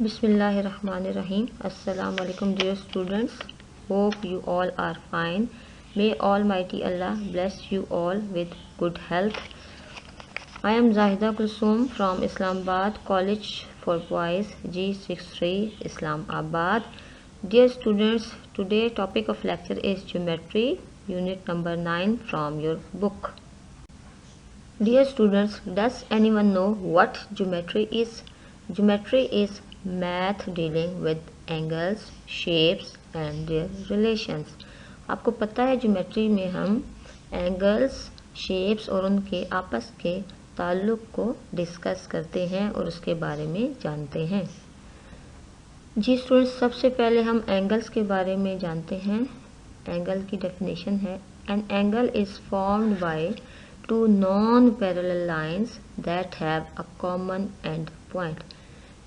Bismillahirrahmanirrahim. Assalamu alaikum dear students. Hope you all are fine. May Almighty Allah bless you all with good health. I am Zahida Kulsum from Islamabad College for Boys G63 Islamabad. Dear students, today topic of lecture is Geometry, unit number 9 from your book. Dear students, does anyone know what geometry is? Geometry is math dealing with angles, shapes and their relations. आपको पता है geometry में हम angles, shapes और उनके आपस के ताल्लुक को डिस्कस करते हैं और उसके बारे में जानते हैं। जी स्टूडेंट्स, सबसे पहले हम एंगल्स के बारे में जानते हैं। एंगल की डेफिनेशन है N angle is formed by two non parallel lines that have a common end point.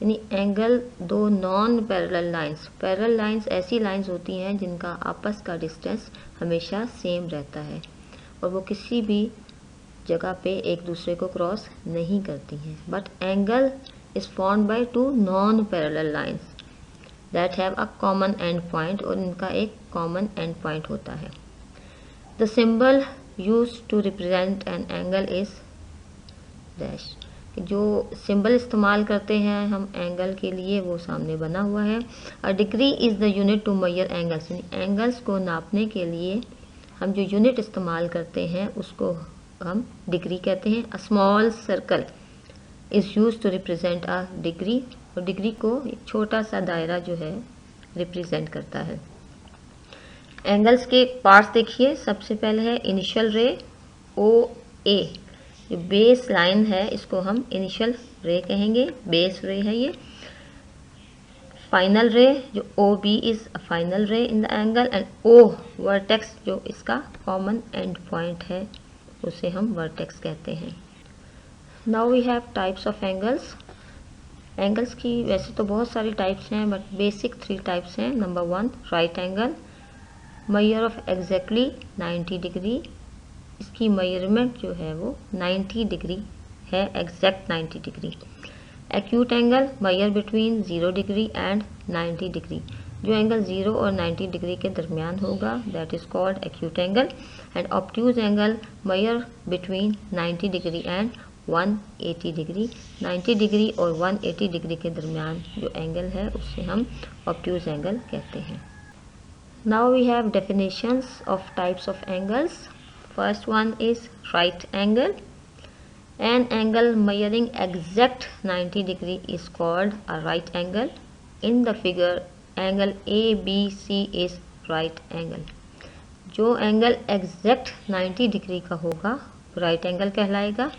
यानी एंगल दो नॉन पैरेलल लाइंस ऐसी लाइंस होती हैं जिनका आपस का डिस्टेंस हमेशा सेम रहता है और वो किसी भी जगह पे एक दूसरे को क्रॉस नहीं करती हैं। But angle is formed by two non parallel lines that have a common end point, और इनका एक कॉमन एंड पॉइंट होता है। The symbol used to represent an angle is dash. जो सिंबल इस्तेमाल करते हैं हम एंगल के लिए वो सामने बना हुआ है। A degree is the unit to measure angles. Angles को नापने के लिए हम जो यूनिट इस्तेमाल करते हैं उसको हम डिग्री कहते हैं। A small circle is used to represent a degree, और डिग्री को एक छोटा सा दायरा जो है रिप्रेजेंट करता है। एंगल्स के पार्ट्स देखिए। सबसे पहले है इनिशियल रे ओ ए। जो बेस लाइन है इसको हम इनिशियल रे कहेंगे, बेस रे है ये। फाइनल रे जो O B is a final ray in the angle, and O vertex जो इसका कॉमन एंड पॉइंट है उसे हम वर्टेक्स कहते हैं। Now we have types of angles. Angles की वैसे तो बहुत सारी टाइप्स हैं बट बेसिक 3 टाइप्स हैं। Number 1 right angle, measure of exactly 90 degree. इसकी मेजरमेंट जो है वो 90 डिग्री है, exact 90 degree. Acute angle, measure between 0 degree and 90 degree. जो एंगल 0 और 90 डिग्री के दरमियान होगा that is called acute angle. And obtuse angle, measure between 90 degree and 180 degree. 90 degree और 180 डिग्री के दरमियान जो एंगल है उससे हम ऑब्ट्यूज एंगल कहते हैं। Now we have definitions of types of angles. First one is right angle. An angle measuring exact 90 degree is called a right angle. In the figure, angle ABC is right angle. जो angle exact 90 degree का होगा वो right angle कहलाएगा।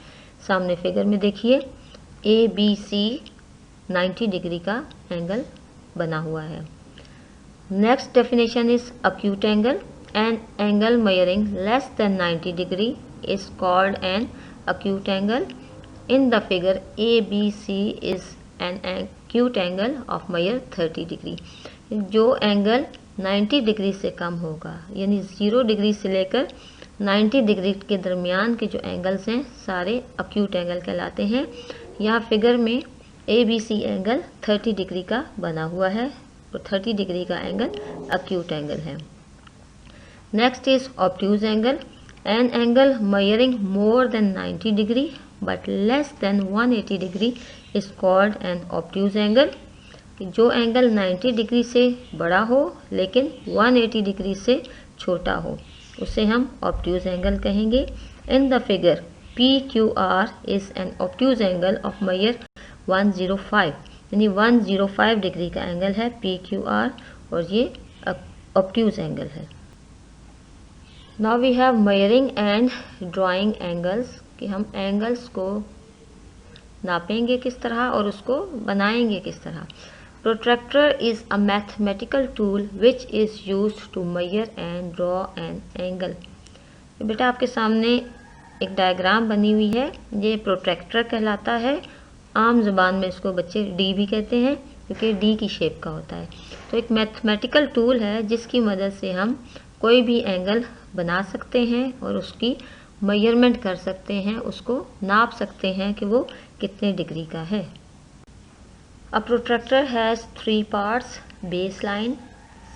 सामने figure में देखिए ABC 90 degree का angle बना हुआ है। Next definition is acute angle. An angle measuring less than 90 degree is called an acute angle. In the figure, ABC is an acute angle of measure 30 degree. जो angle 90 degree से कम होगा यानी 0 degree से लेकर 90 degree के दरमियान के जो एंगल्स हैं सारे अक्यूट एंगल कहलाते हैं। यहाँ फिगर में ABC एंगल 30 डिग्री का बना हुआ है और 30 डिग्री का एंगल अक्यूट एंगल है। Next is obtuse angle. An angle measuring more than 90 degree but less than 180 degree is called an obtuse angle. जो एंगल 90 डिग्री से बड़ा हो लेकिन 180 डिग्री से छोटा हो उसे हम obtuse एंगल कहेंगे। In the figure, PQR is an obtuse angle of measure 105, यानी 105 डिग्री का एंगल है PQR और ये obtuse एंगल है। Now we have measuring and drawing angles, कि हम एंगल्स को नापेंगे किस तरह और उसको बनाएंगे किस तरह। Protractor is a mathematical tool which is used to measure and draw an angle. बेटा आपके सामने एक डायग्राम बनी हुई है, ये प्रोट्रैक्टर कहलाता है। आम ज़ुबान में इसको बच्चे डी भी कहते हैं क्योंकि डी की शेप का होता है। तो एक मैथमेटिकल टूल है जिसकी मदद से हम कोई भी एंगल बना सकते हैं और उसकी मेजरमेंट कर सकते हैं, उसको नाप सकते हैं कि वो कितने डिग्री का है। A protractor has 3 parts: baseline,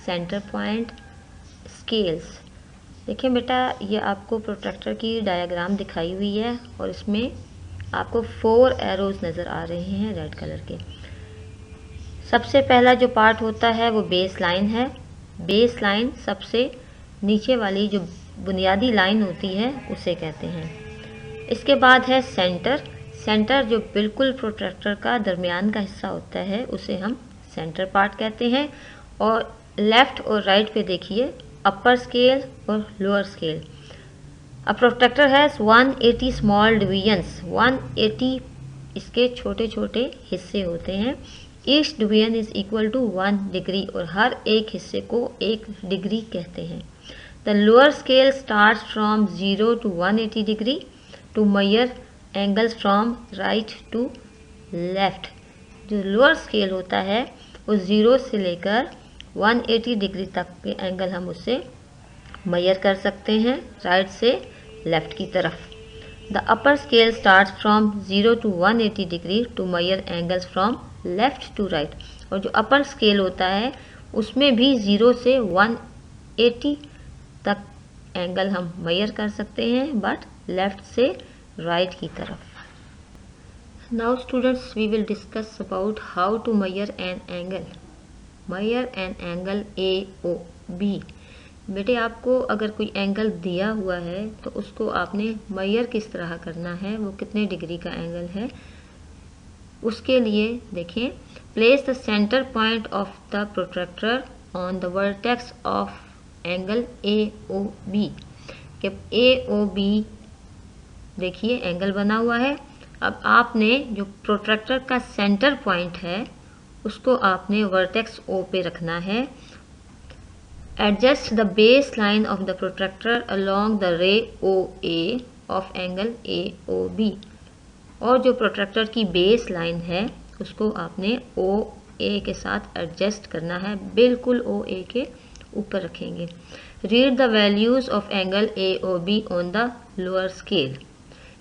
center point, scales। देखिए बेटा, ये आपको प्रोट्रैक्टर की डायग्राम दिखाई हुई है और इसमें आपको 4 एरोज नज़र आ रहे हैं रेड कलर के। सबसे पहला जो पार्ट होता है वो बेस लाइन है। बेस लाइन सबसे नीचे वाली जो बुनियादी लाइन होती है उसे कहते हैं। इसके बाद है सेंटर। सेंटर जो बिल्कुल प्रोट्रैक्टर का दरमियान का हिस्सा होता है उसे हम सेंटर पार्ट कहते हैं। और लेफ़्ट और राइट पे देखिए अपर स्केल और lower scale. A protractor has 180 small divisions. 180 इसके छोटे छोटे हिस्से होते हैं। Each division is equal to 1 degree और हर एक हिस्से को 1 डिग्री कहते हैं। The lower scale starts from 0 to 180 degree to measure angles from right to left. जो लोअर स्केल होता है वो 0 से लेकर 180 डिग्री तक के एंगल हम उससे मेजर कर सकते हैं राइट से लेफ्ट की तरफ। The upper scale starts from 0 to 180 degree to measure angles from left to right. और जो अपर स्केल होता है उसमें भी 0 से 180 तक एंगल हम मेजर कर सकते हैं बट लेफ्ट से राइट की तरफ। Now students, we will discuss about how to measure an angle. Measure an angle AOB। बेटे, आपको अगर कोई एंगल दिया हुआ है तो उसको आपने मेजर किस तरह करना है, वो कितने डिग्री का एंगल है, उसके लिए देखें। Place the centre point of the protractor on the vertex of angle AOB। कि AOB देखिए एंगल बना हुआ है। अब आपने जो प्रोट्रैक्टर का सेंटर पॉइंट है उसको आपने वर्टेक्स O पे रखना है। Adjust the base line of the protractor along the रे OA ऑफ एंगल AOB। और जो प्रोट्रैक्टर की बेस लाइन है उसको आपने OA के साथ एडजस्ट करना है, बिल्कुल OA के ऊपर रखेंगे। Read the values of angle AOB on the lower scale.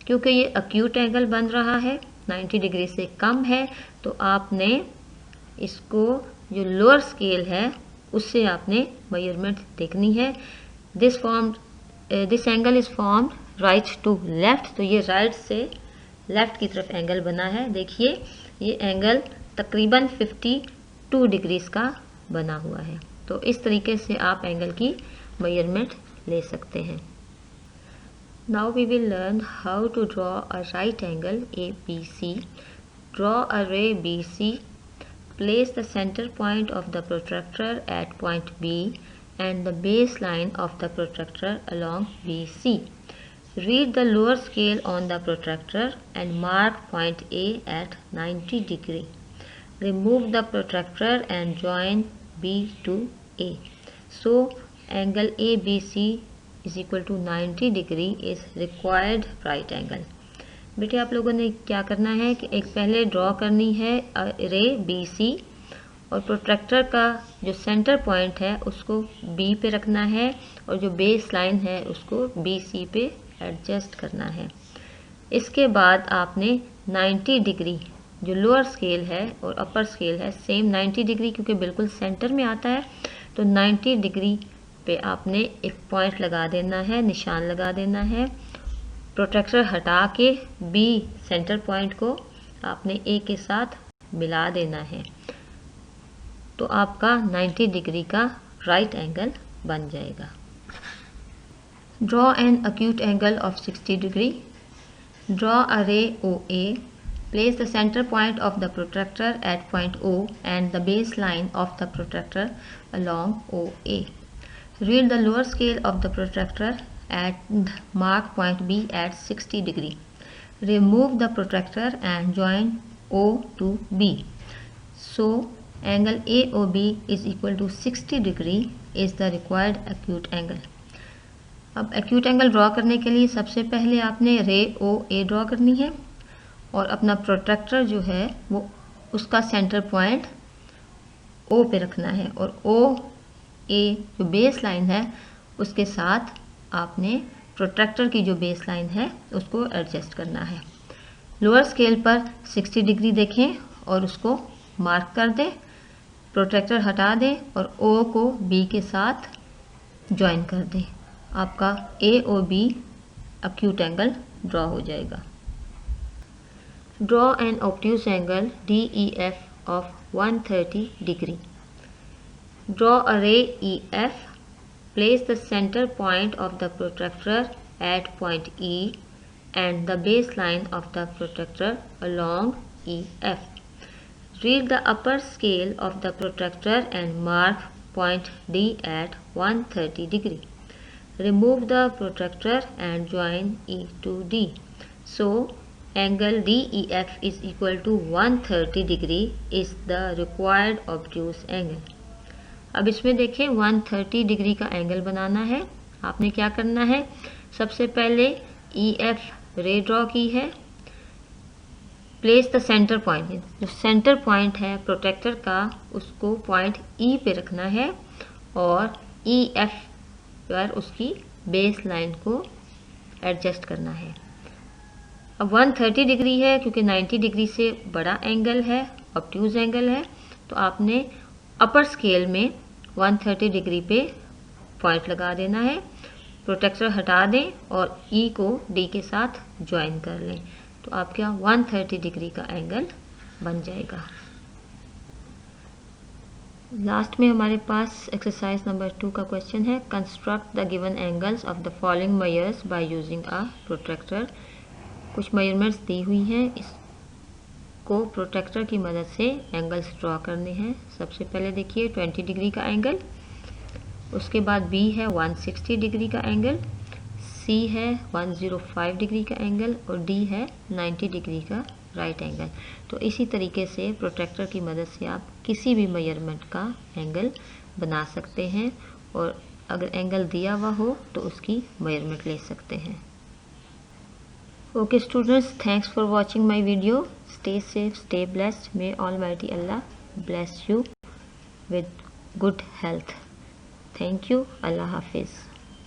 क्योंकि ये एक्यूट एंगल बन रहा है, 90 डिग्री से कम है, तो आपने इसको जो लोअर स्केल है उससे आपने मेजरमेंट देखनी है। This angle is formed right to left. तो ये राइट से लेफ्ट की तरफ एंगल बना है। देखिए ये एंगल तकरीबन 52 डिग्रीज का बना हुआ है। तो इस तरीके से आप एंगल की मेजरमेंट ले सकते हैं। Now we will learn how to draw a right angle ABC. Draw a ray BC. Place the center point of the protractor at point B and the baseline of the protractor along BC. Read the lower scale on the protractor and mark point A at 90 degree. Remove the protractor and join B to A. So angle ABC is equal to 90 degree is required right angle. बेटे, आप लोगों ने क्या करना है कि एक पहले ड्रॉ करनी है रे BC और प्रोट्रैक्टर का जो सेंटर पॉइंट है उसको B पे रखना है और जो बेस लाइन है उसको BC पे एडजस्ट करना है। इसके बाद आपने 90 डिग्री, जो लोअर स्केल है और अपर स्केल है सेम 90 डिग्री क्योंकि बिल्कुल सेंटर में आता है, तो 90 डिग्री पे आपने एक पॉइंट लगा देना है, निशान लगा देना है। प्रोट्रैक्टर हटा के B सेंटर पॉइंट को आपने A के साथ मिला देना है, तो आपका 90 डिग्री का राइट एंगल बन जाएगा। Draw an acute angle of 60 degree. Draw a रे OA. Place the center point of the protractor at point O and the baseline of the protractor along OA. Read the lower scale of the protractor and mark point B at 60 degree. Remove the protractor and join O to B. So angle AOB is equal to 60 degree is the required acute angle. अब acute angle draw करने के लिए सबसे पहले आपने रे OA draw करनी है और अपना प्रोट्रैक्टर जो है वो उसका सेंटर पॉइंट O पे रखना है और OA जो बेस लाइन है उसके साथ आपने प्रोट्रैक्टर की जो बेस लाइन है उसको एडजस्ट करना है। लोअर स्केल पर 60 डिग्री देखें और उसको मार्क कर दें, प्रोट्रैक्टर हटा दें और ओ को बी के साथ ज्वाइन कर दें। आपका A O B acute angle draw हो जाएगा। Draw an obtuse angle DEF of 130 degree. Draw a ray EF. Place the center point of the protractor at point E and the baseline of the protractor along EF. Read the upper scale of the protractor and mark point D at 130 degree. Remove the protractor and join E to D. So, angle DEF is equal to 130 degree is the required obtuse angle. अब इसमें देखें 130 degree का angle बनाना है। आपने क्या करना है, सबसे पहले EF रे ड्रॉ की है। प्लेस द सेंटर पॉइंट, जो सेंटर पॉइंट है प्रोट्रैक्टर का उसको पॉइंट E पे रखना है और EF पर उसकी बेस लाइन को एडजस्ट करना है। अब 130 डिग्री है क्योंकि 90 डिग्री से बड़ा एंगल है, ऑब्ट्यूज एंगल है, तो आपने अपर स्केल में 130 डिग्री पे पॉइंट लगा देना है। प्रोट्रैक्टर हटा दें और E को D के साथ ज्वाइन कर लें, तो आपका 130 डिग्री का एंगल बन जाएगा। लास्ट में हमारे पास एक्सरसाइज नंबर 2 का क्वेश्चन है, construct the given angles of the following measures by using a protractor. कुछ मेजरमेंट्स दी हुई हैं, को प्रोट्रैक्टर की मदद से एंगल्स ड्रॉ करने हैं। सबसे पहले देखिए 20 डिग्री का एंगल, उसके बाद B है 160 डिग्री का एंगल, C है 105 डिग्री का एंगल और D है 90 डिग्री का राइट एंगल। तो इसी तरीके से प्रोट्रैक्टर की मदद से आप किसी भी मेजरमेंट का एंगल बना सकते हैं और अगर एंगल दिया हुआ हो तो उसकी मेजरमेंट ले सकते हैं। Okay students, thanks for watching my video. Stay safe, stay blessed. May Almighty Allah bless you with good health. Thank you. Allah Hafiz.